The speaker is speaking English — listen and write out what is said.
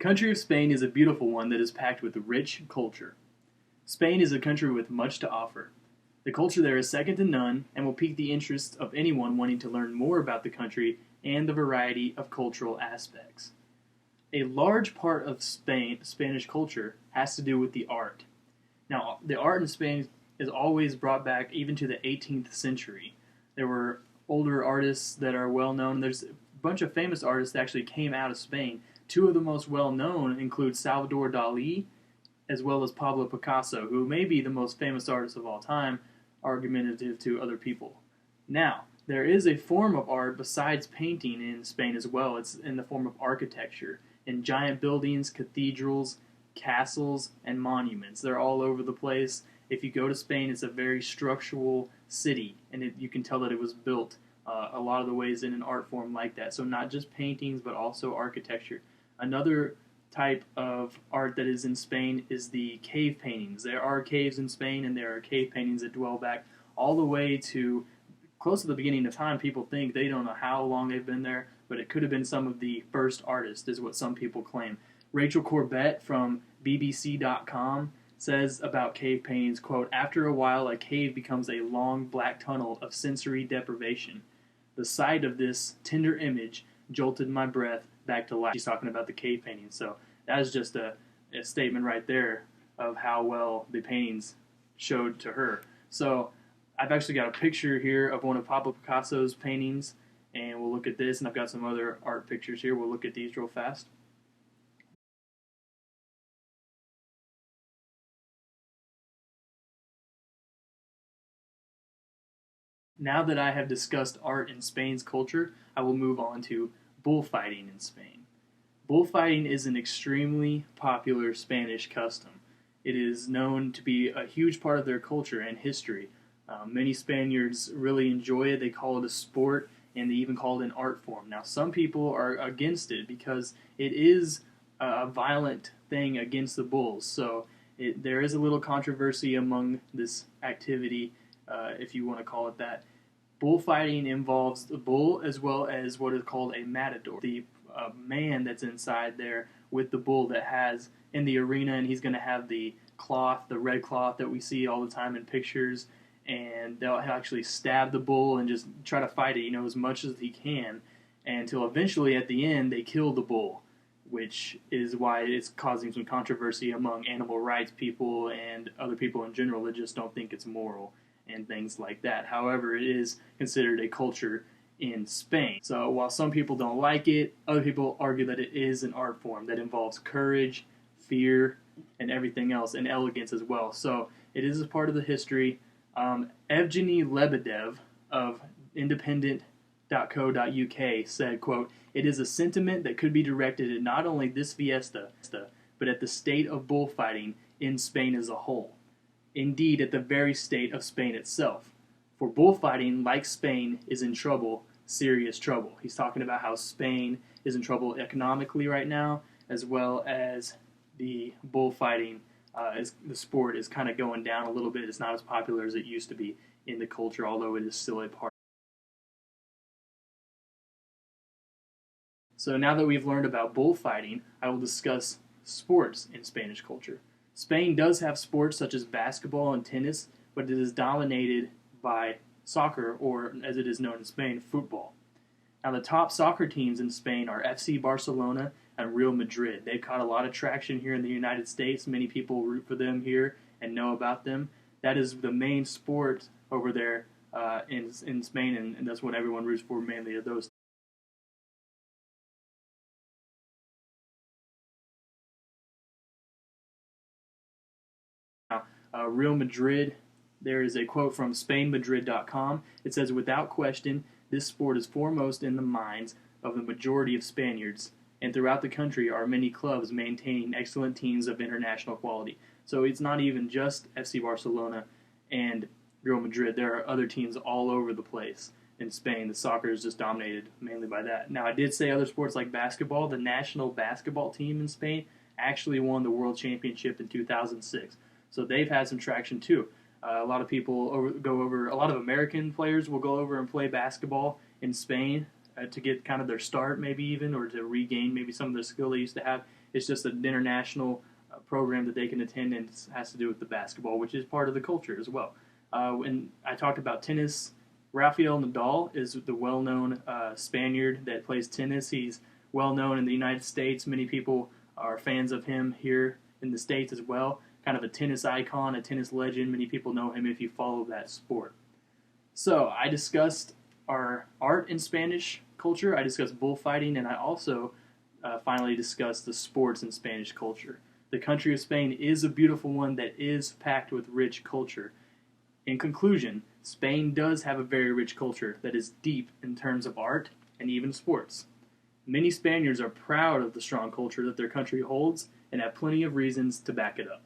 country of Spain is a beautiful one that is packed with rich culture. Spain is a country with much to offer. The culture there is second to none and will pique the interest of anyone wanting to learn more about the country and the variety of cultural aspects. A large part of Spanish culture has to do with the art. Now, the art in Spain is always brought back even to the 18th century. There were older artists that are well known. There's a bunch of famous artists that actually came out of Spain. Two of the most well known include Salvador Dali as well as Pablo Picasso, who may be the most famous artist of all time, argumentative to other people. Now, there is a form of art besides painting in Spain as well. It's in the form of architecture, in giant buildings, cathedrals, castles, and monuments. They're all over the place. If you go to Spain, it's a very structural city, and you can tell that it was built a lot of the ways in an art form like that. So not just paintings, but also architecture. Another type of art that is in Spain is the cave paintings. There are caves in Spain, and there are cave paintings that dwell back all the way to close to the beginning of time. People think they don't know how long they've been there, but it could have been some of the first artists, is what some people claim. Rachel Corbett from BBC.com says about cave paintings, quote, "After a while, a cave becomes a long black tunnel of sensory deprivation. The sight of this tender image jolted my breath back to life." She's talking about the cave paintings. So that is just a statement right there of how well the paintings showed to her. So I've actually got a picture here of one of Pablo Picasso's paintings, and we'll look at this, and I've got some other art pictures here. We'll look at these real fast. Now that I have discussed art in Spain's culture, I will move on to bullfighting in Spain. Bullfighting is an extremely popular Spanish custom. It is known to be a huge part of their culture and history. Many Spaniards really enjoy it. They call it a sport, and they even call it an art form. Now, some people are against it because it is a violent thing against the bulls. So there is a little controversy among this activity, if you want to call it that. Bullfighting involves the bull as well as what is called a matador, the man that's inside there with the bull that has in the arena, and he's going to have the cloth, the red cloth that we see all the time in pictures, and they'll actually stab the bull and just try to fight it, as much as he can, until eventually at the end they kill the bull, which is why it's causing some controversy among animal rights people and other people in general that just don't think it's moral and things like that. However, it is considered a culture in Spain. So while some people don't like it, other people argue that it is an art form that involves courage, fear, and everything else, and elegance as well. So it is a part of the history. Evgeny Lebedev of independent.co.uk said, quote, "It is a sentiment that could be directed at not only this fiesta, but at the state of bullfighting in Spain as a whole. Indeed, at the very state of Spain itself. For bullfighting, like Spain, is in trouble, serious trouble." He's talking about how Spain is in trouble economically right now, as well as the bullfighting, the sport is kind of going down a little bit. It's not as popular as it used to be in the culture, although it is still a part. So now that we've learned about bullfighting, I will discuss sports in Spanish culture. Spain does have sports such as basketball and tennis, but it is dominated by soccer, or as it is known in Spain, football. Now, the top soccer teams in Spain are FC Barcelona and Real Madrid. They've caught a lot of traction here in the United States. Many people root for them here and know about them. That is the main sport over there in Spain, and that's what everyone roots for, mainly of those. Now, Real Madrid, there is a quote from SpainMadrid.com. It says, "Without question, this sport is foremost in the minds of the majority of Spaniards, and throughout the country are many clubs maintaining excellent teams of international quality." So it's not even just FC Barcelona and Real Madrid. There are other teams all over the place in Spain. The soccer is just dominated mainly by that. Now, I did say other sports like basketball. The national basketball team in Spain actually won the World Championship in 2006. So they've had some traction too. A lot of people go over. A lot of American players will go over and play basketball in Spain to get kind of their start, maybe even, or to regain maybe some of the skill they used to have. It's just an international program that they can attend, and it has to do with the basketball, which is part of the culture as well. When I talked about tennis, Rafael Nadal is the well-known Spaniard that plays tennis. He's well-known in the United States. Many people are fans of him here in the States as well. Kind of a tennis icon, a tennis legend. Many people know him if you follow that sport. So I discussed our art in Spanish culture. I discussed bullfighting, and I also finally discussed the sports in Spanish culture. The country of Spain is a beautiful one that is packed with rich culture. In conclusion, Spain does have a very rich culture that is deep in terms of art and even sports. Many Spaniards are proud of the strong culture that their country holds and have plenty of reasons to back it up.